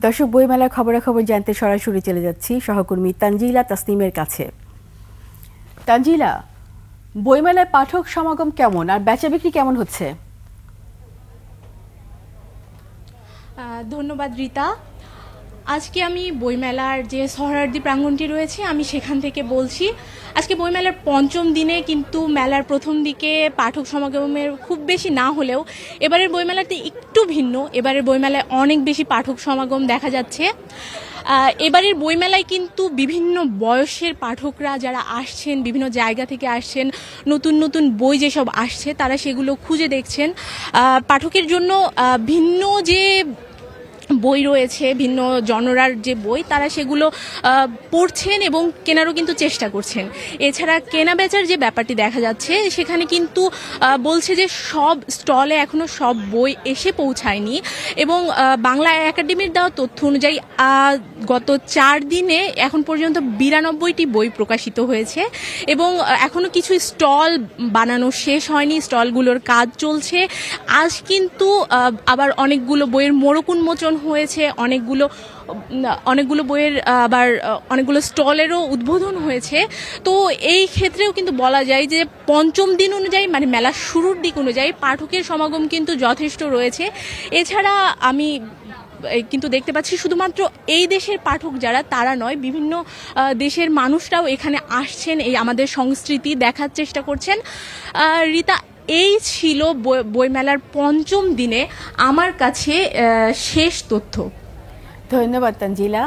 দর্শক, বইমেলার খবরাখবর জানতে সরাসরি চলে যাচ্ছি সহকর্মী তানজিলা তাসনিমের কাছে। তানজিলা, বইমেলায় পাঠক সমাগম কেমন আর বেচাবিক্রি কেমন হচ্ছে? ধন্যবাদ রিতা। আজকে আমি বইমেলার যে সোহরাওয়ার্দী প্রাঙ্গণটি রয়েছে আমি সেখান থেকে বলছি। আজকে বইমেলার পঞ্চম দিনে কিন্তু মেলার প্রথম দিকে পাঠক সমাগমের খুব বেশি না হলেও এবারের বইমেলাতে একটু ভিন্ন। এবারের বইমেলায় অনেক বেশি পাঠক সমাগম দেখা যাচ্ছে। এবারের বইমেলায় কিন্তু বিভিন্ন বয়সের পাঠকরা যারা আসছেন, বিভিন্ন জায়গা থেকে আসছেন, নতুন নতুন বই যেসব আসছে তারা সেগুলো খুঁজে দেখছেন। পাঠকের জন্য ভিন্ন যে বই রয়েছে, ভিন্ন জনরার যে বই, তারা সেগুলো পড়ছেন এবং কেনারও কিন্তু চেষ্টা করছেন। এছাড়া কেনা বেচার যে ব্যাপারটি দেখা যাচ্ছে সেখানে কিন্তু বলছে যে সব স্টলে এখনও সব বই এসে পৌঁছায়নি এবং বাংলা একাডেমির দেওয়া তথ্য অনুযায়ী গত 4 দিনে এখন পর্যন্ত 92টি বই প্রকাশিত হয়েছে এবং এখনও কিছু স্টল বানানো শেষ হয়নি, স্টলগুলোর কাজ চলছে। আজ কিন্তু আবার অনেকগুলো বইয়ের মোড়ক উন্মোচন হয়েছে, অনেকগুলো বইয়ের আবার অনেকগুলো স্টলেরও উদ্বোধন হয়েছে। তো এই ক্ষেত্রেও কিন্তু বলা যায় যে পঞ্চম দিন অনুযায়ী, মানে মেলার শুরুর দিক অনুযায়ী পাঠকের সমাগম কিন্তু যথেষ্ট রয়েছে। এছাড়া আমি কিন্তু দেখতে পাচ্ছি শুধুমাত্র এই দেশের পাঠক যারা, তারা নয়, বিভিন্ন দেশের মানুষরাও এখানে আসছেন, এই আমাদের সংস্কৃতি দেখার চেষ্টা করছেন। রিতা, এই ছিল বইমেলার পঞ্চম দিনে আমার কাছে শেষ তথ্য। ধন্যবাদ তানজিলা।